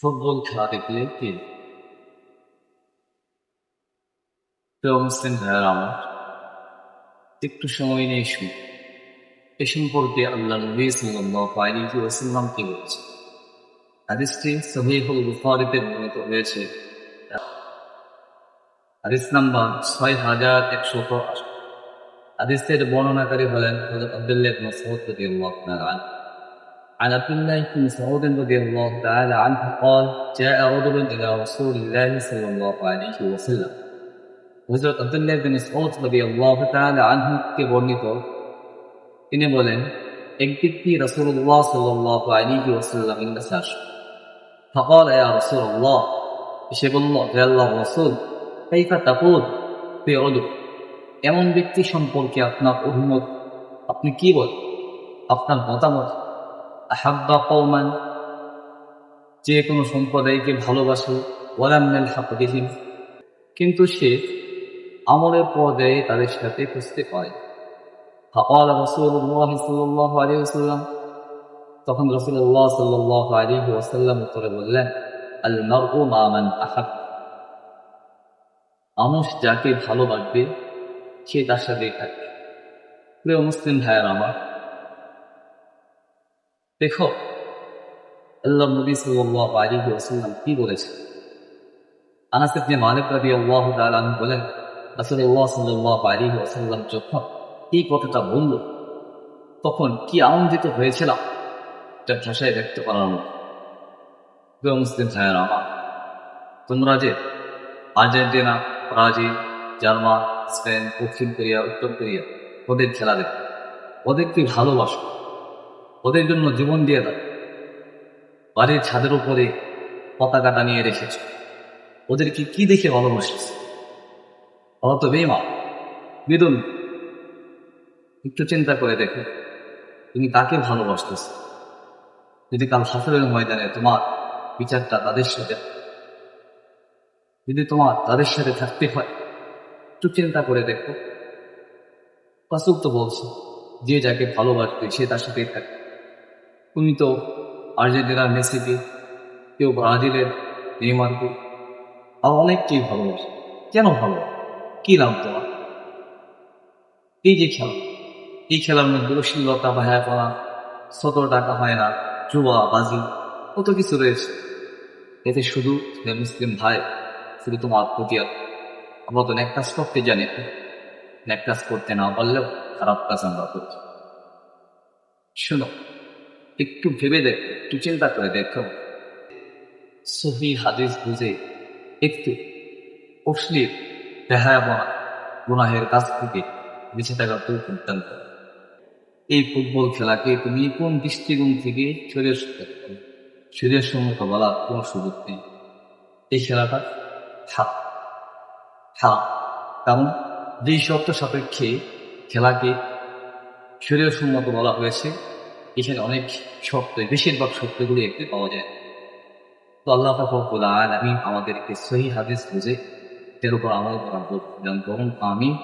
Football খেলা দেখলে কি প্রিয় মুসলিম ভাইয়ের আমার একটু সময় নেই শুন এ সম্পর্কে আল্লাহ নবী সাল্লাল্লাহু আলাইহি ওয়াসাল্লাম কি বলেছেন। হাদিসটি সহিহুল বুখারীতে বর্ণিত হয়েছে। হাদিস নাম্বার 6180। হাদিসের বর্ণনাকারী হলেন হযরত আব্দুল্লাহ ইবনে মাসউদ রাদিয়াল্লাহু তাআলা আনহু। عن عبد الله بن مسعود رضي الله تعالى عنه قال جاء رجل إلى رسول الله صلى الله عليه وسلم। হযরত আব্দুল্লাহ ইবনে মাসউদ রাদিয়াল্লাহু তাআলা আনহু কে বর্ণিত, তিনি বলেন, এক ব্যক্তি রাসূলুল্লাহ সাল্লাল্লাহু আলাইহি ওয়াসাল্লামের কাছে আসে। فقال يا رسول الله, সে বলল, হে আল্লাহর রাসূল, কাইফা তাকুল ফি উযর, এমন ব্যক্তি সম্পর্কে আপনার অভিমত, আপনি কি বলেন, আপনার মতামত। আহাব্বা কওমান, যে কোনো সম্প্রদায়কে ভালোবাসে, ওয়ালাম নালহাক বিহিম, কিন্তু সে আমলের পর্যায়ে তাদের সাথে বুঝতে পারে। فقال رسول الله صلى الله عليه وسلم, তখন রাসূলুল্লাহ সাল্লাল্লাহু আলাইহি ওয়াসাল্লাম উত্তরে বললেন, আল মারউ মা মান আহাব, মানুষ যাকে ভালোবাসবে সে তার সাথেই থাকবে। প্রিয় মুসলিম ভাইয়ের আমার, দেখো আল্লাহর নবী সাল্লাল্লাহু আলাইহি ওয়াসাল্লাম কি বলেছেন। আনাস ইবনে মালিক রাদিয়াল্লাহু তাআলা আনহু বলেন, রাসূলুল্লাহ সাল্লাল্লাহু আলাইহি ওয়াসাল্লাম যখন এই কথাটা বলল, তখন কি আনন্দিত হয়েছিলাম, এটা ভাষায় ব্যক্ত করার মতো। প্রিয় মুসলিম ভাইয়ের আমার, তোমরা যে আর্জেন্টিনা, ব্রাজিল, জার্মান, স্পেন, দক্ষিণ কোরিয়া, উত্তর কোরিয়া ওদের খেলা দেখো, ওদেরকে ভালোবাসো, ওদের জন্য জীবন দিয়ে দাও, বাড়ির ছাদের উপরে পতাকা টানিয়ে রেখেছ, ওদেরকে কি দেখে ভালোবাসিস? ওরা তো বেঈমান, বিদুন। একটু চিন্তা করে দেখো, তুমি কাকে ভালোবাসতেছ? যদি কাল হাসরের ময়দানে তোমার বিচারটা তাদের সাথে, যদি তোমার তাদের সাথে থাকতে হয়, একটু চিন্তা করে দেখো। রাসূল তো বলছে, যে যাকে ভালোবাসবে সে তার সাথেই থাকবে। তুমি তো আর্জেন্টিনার মেসিকে, কেউ ব্রাজিলের নেইমারকে, আর অনেককেই ভালোবাসে। কেন ভালোবাসে? কি নাম তোমার? এই যে খেলা, এই খেলার মধ্যে অশ্লীলতা, ভায়াপনা, ছোট টাকা হয় না, জুয়া, বাজি, কত কিছু রয়েছে। এতে শুধু মুসলিম ভাই, শুধু তোমার প্রতি আমরা তো নেক কাজ করতে জানি, নেক কাজ করতে না পারলেও খারাপ কাজ আমরা করছি। শোনো, একটু ভেবে দেখো, একটু চিন্তা করে দেখো, সহি হাদিস বুঝে একটু অশ্লীল, বেহায়াপনা, গুনাহের কাছ থেকে বেঁচে থাকার তৌফিক দান করো। এই ফুটবল খেলাকে তুমি কোন দৃষ্টিকোণ থেকে শরীরের সম্মত বলার কোন সুযোগ নেই। এই খেলাটা হারাম, কারণ যেই শর্ত সাপেক্ষে খেলাকে শরীরের সম্মত বলা হয়েছে, এখানে অনেক শর্ত, বেশিরভাগ শর্তগুলি একটি পাওয়া যায়। তো আল্লাহ রাব্বুল আলামিন আমাদেরকে সহিহ হাদিস বুঝে এর উপর আমল করার তৌফিক দান করুন। আমিন।